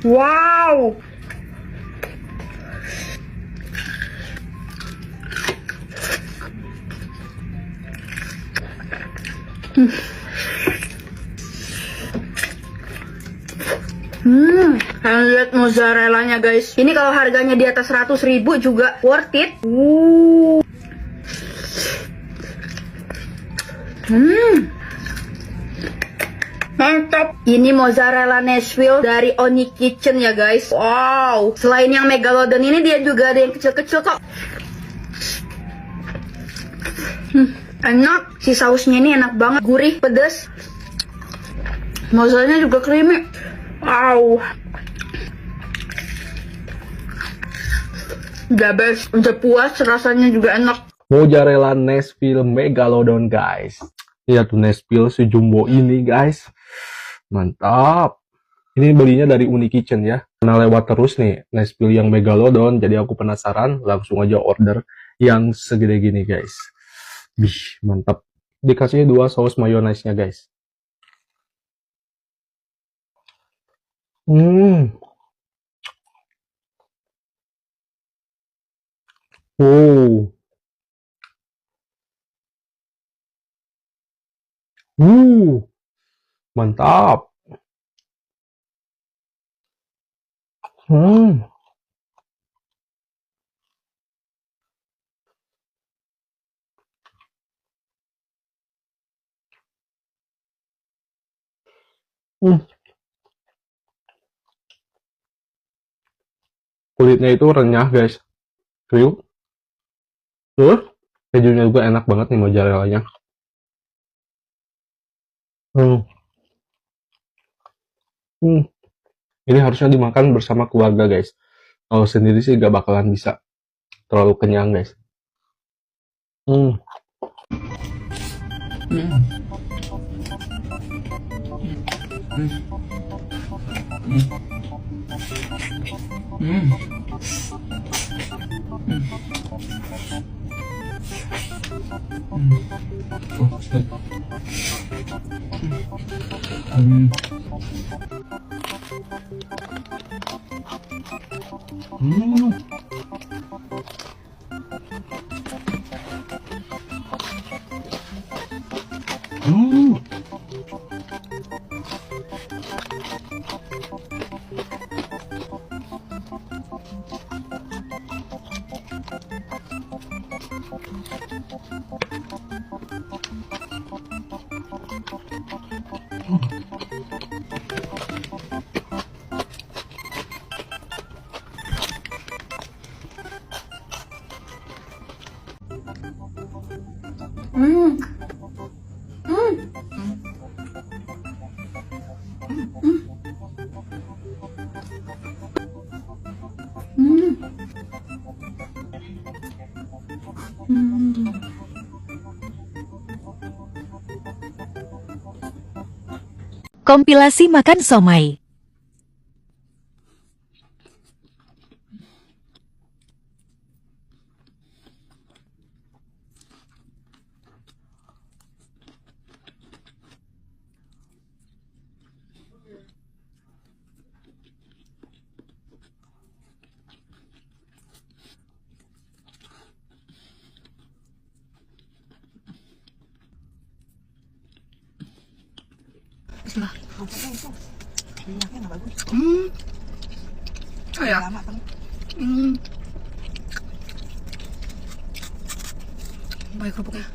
Wow. Kalian lihat mozzarellanya guys. Ini kalau harganya di atas 100.000 juga worth it. Mantap. Ini mozzarella Nashville dari Oni Kitchen ya guys. Wow. Selain yang megalodon ini dia juga ada yang kecil-kecil kok. Enak. Si sausnya ini enak banget. Gurih, pedas. Mozzarellanya juga creamy. Wow. Udah best. Udah puas. Rasanya juga enak. Mozzarella Nashville Megalodon guys. Lihat tuh Nashville si jumbo ini guys. Mantap. Ini belinya dari Uni Kitchen ya. Karena lewat terus nih Nashville yang Megalodon. Jadi aku penasaran. Langsung aja order yang segede gini guys. Bih, mantap. Dikasih 2 saus mayonaise-nya guys. Oh. Mantap. Kulitnya itu renyah guys. Kriuk. Terus kejunya juga enak banget nih mozzarellanya. Ini harusnya dimakan bersama keluarga guys. Kalau sendiri sih gak bakalan bisa. Terlalu kenyang guys. Kompilasi makan somai. Kayak baik kerupuknya.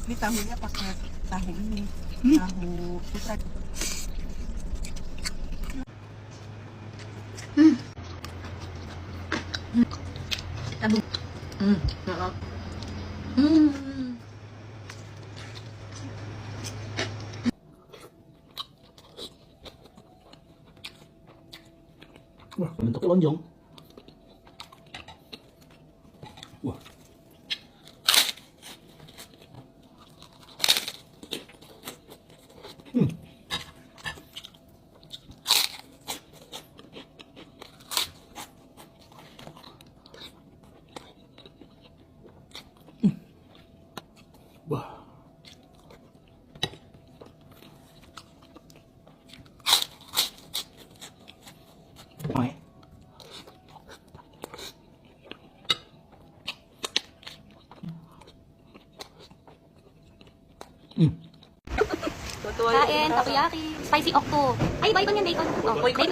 Ini tahunya pakai tahu ini, tahu putra. Wah, bentuknya lonjong. Wah. Wah. Kain, takoyaki, spicy octo. Ay, bacon yan, bacon. Oh, bacon.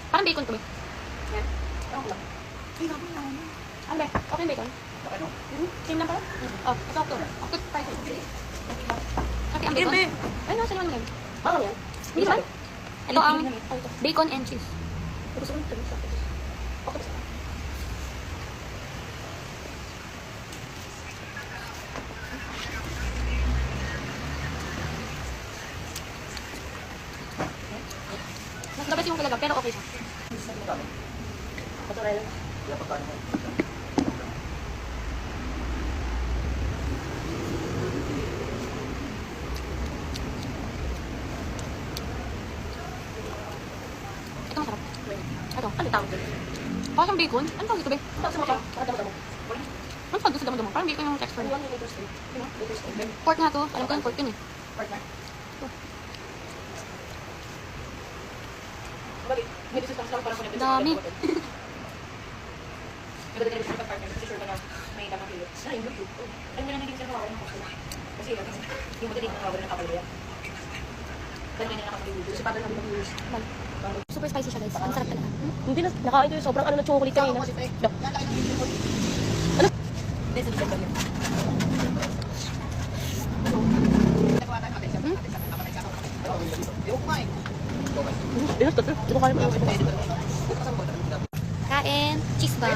Parang bacon to ba? Ano ba? Okay yung bacon? Same lang pala? Oh, ito octo. Octo spicy. Okay, ang bacon. Ay, nasa naman ngayon. Bawal yan? Hindi ba? Ito ang bacon and cheese. Gusto ko nito. Okay. Mas labas yung kalaga, pero okay siya. Ito masarap. Ito, ano tawag dito? Parang bacon? Ano tawag dito, be? Ano tawag dito sa damo-damo? Parang bacon yung texture. Pork nga to. Alam ko yung pork yun eh. Dami. Super spicy siya, guys. Ang sarap talaga. Hindi na, nakain ko yung sobrang ano na chocolate kanina. Ano? Hindi ko kaya mo. Kain. Cheese ba?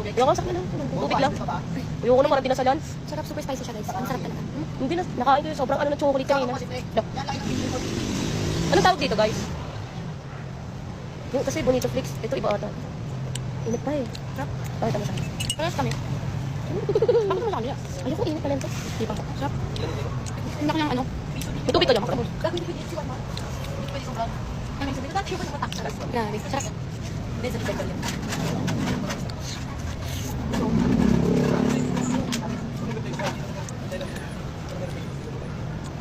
Ayoko sa akin lang. Tubig lang. Ayoko na parang dinasalan. Sarap, super spicy siya, guys. Ang sarap talaga. Hindi na, nakain ko yung sobrang ano na chocolate kanina. Anong tawag dito, guys? Yung kasi bonito flakes. Ito iba ata. Init pa eh. Sarap. Bakit ano sa akin? Parehas kami. Bakit mo sa kanila? Ayoko init pala ito. Di ba? Sarap. Hindi ko niyang ano. May tubig ka dyan, makapag. Grabe. Sarap.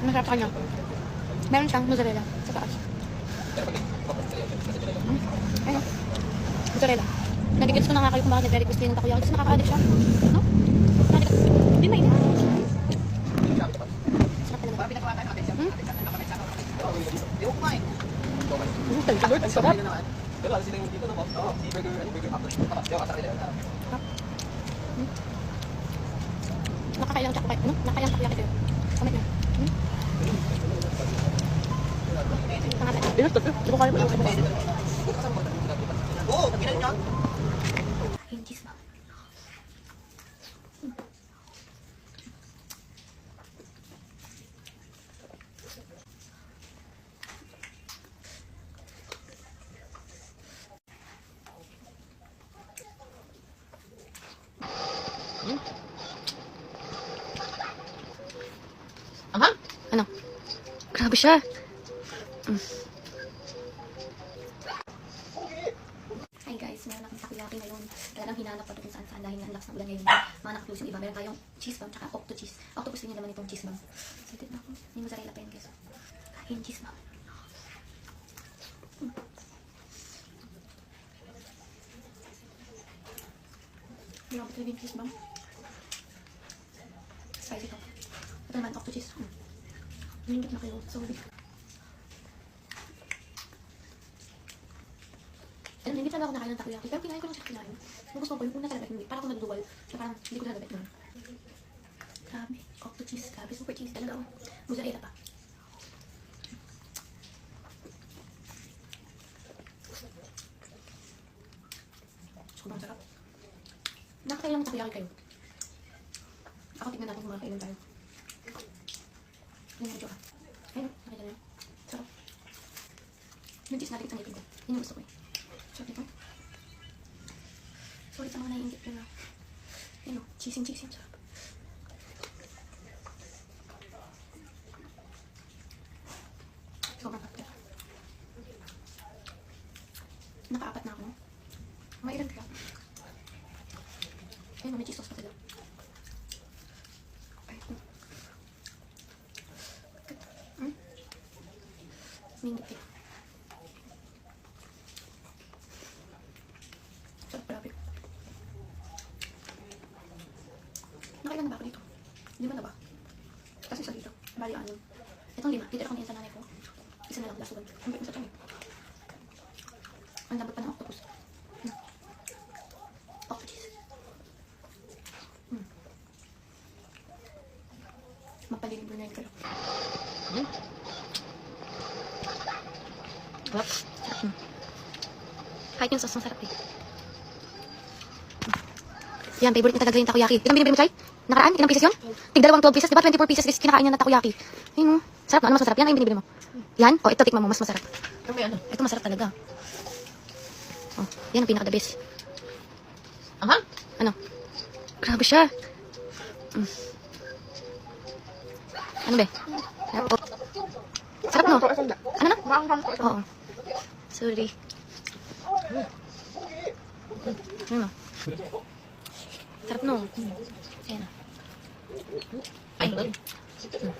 Masarap sa kanya. Meron siyang mozzarella sa taas. Ayun. Mozzarella. Nagigits ko na nga kayo kung bakit very crispy ng takoyaki. Kasi nakaka-addict siya. No? Hindi mainit. Sarap talaga. Thank you, Lord. Ang sarap. Nakakailang takoyaki. Ano? Nakakailang takoyaki kayo. Kamay niya. Pangalan. Hindi ko kaya mo. Yung cheese ba? Ano? Grabe siya. Hi guys, meron akong takoyaki ngayon. Talagang hinanap pa ito kung saan dahil ang lakas ng ulan ngayon. Mga nakaklose yung iba. Meron tayong cheese bomb tsaka octo cheese. Octopus din yung naman itong cheese bomb. Sitit na ako. May mozzarella pa yan guys. Kain cheese bomb. Grabe talaga yung cheese bomb. Spicy to. Ito naman octo cheese. Lingit na kayo. So big. Alam, hindi talaga ako nakain ng takoyaki. Pero kinain ko lang siya kinain. Ang gusto ko yung una talaga hindi. Parang ako nagduwal. So parang hindi ko nagabit nun. Grabe. Octo cheese. Grabe. Super cheese talaga. Mozzarella pa. Sobrang sarap. Nakakain lang ng takoyaki kayo. Ako tignan natin kung makakailan tayo. Yung medyo ka. Ayun. Nakita niyo. Sarap. Yung cheese natin sa ngipin ko. Yun yung gusto ko eh. Sarap nito. Sorry sa mga naiingit yun na. Yun o. Cheesing. Sarap. Sobrang sarap. Naka-apat na ako. Mga ilan kaya? Ayun o. May cheese sauce pa sila. Mingit kaya. nanay ko. Isa na lang, last one. Ang bilis ito. Ang lambot pa ng octopus. Octopus. Mapalilibro na yun kayo. Sarap. Kahit yung sauce, masarap eh. Yan, favorite niya talaga yung takoyaki. Ilang binibili mo, Chay? Nakaraan? Ilang pieces yun? Tig 12 pieces, diba? 24 pieces guys, kinakain niya na takoyaki. Ayun, oh. Sarap no? Ano mas masarap? Yan ang binibili mo. Yan? O, ito, tikman mo. Mas masarap. Ito masarap talaga. Oh, yan ang pinaka-the best. Ano? Grabe siya. Ano be? Sarap no? Ano na? Oo. Sorry. Ano? Sarap no? Ayan na. Ay,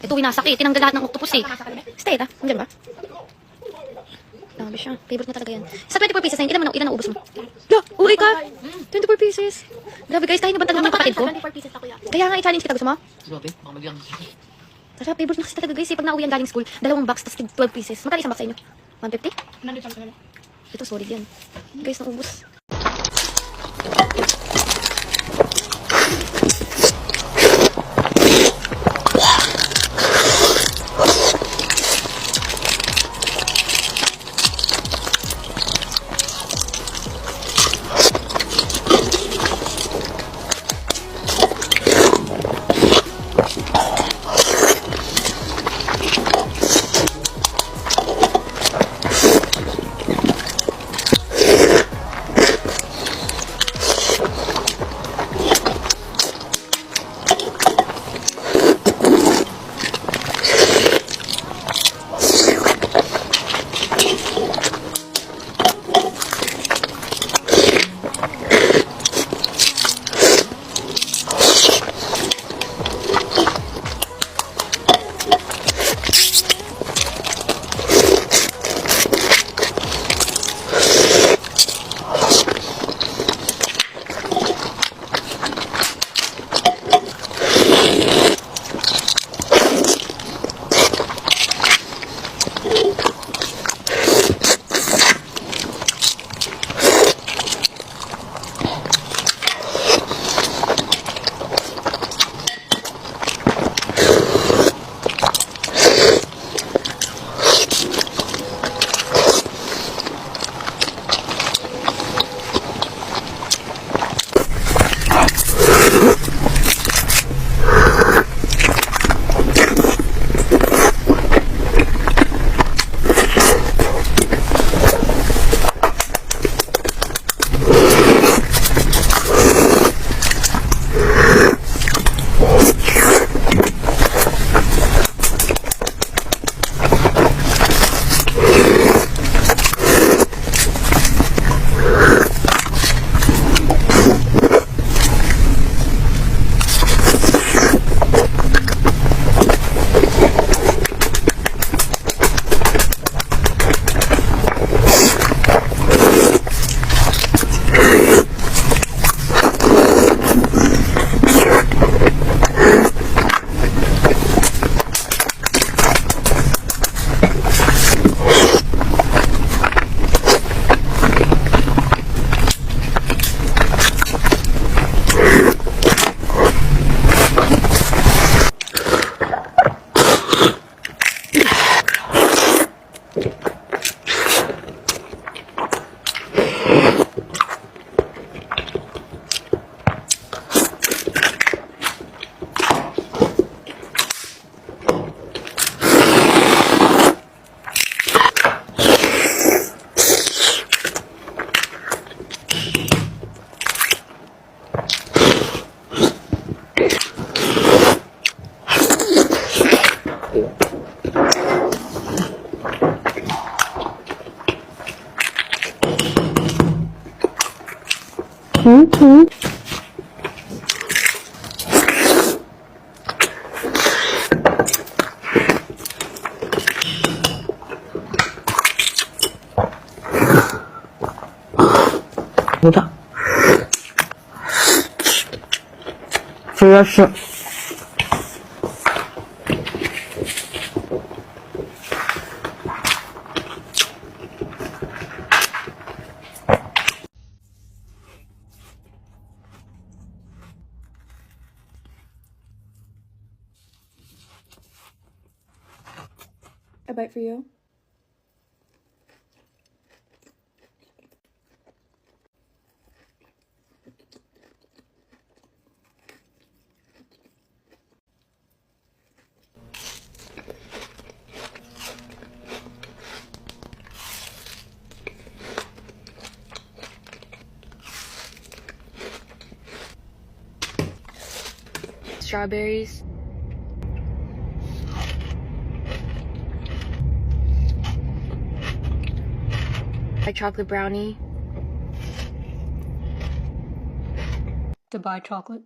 ito winasak eh. Tinanggal lahat ng octopus eh. Stay ta? Andyan ba? Grabe siya. Favorite niya talaga yan. Sa 24 pieces na yun, ilan naubos mo? Uri ka! 24 pieces. Grabe guys, kahit nabantag lang yung kapatid ko. Kaya nga i-challenge kita. Gusto mo? Grabe, baka magyang. Sarap, favorite na kasi talaga guys. Pag nauwi yan galing school, 2 box, tapos 12 pieces. Magkano isang box sa inyo? 150? Ito, solid yan. Guys, naubos. Udah. Fresh. bite for you. Strawberries. A chocolate brownie. To buy chocolate.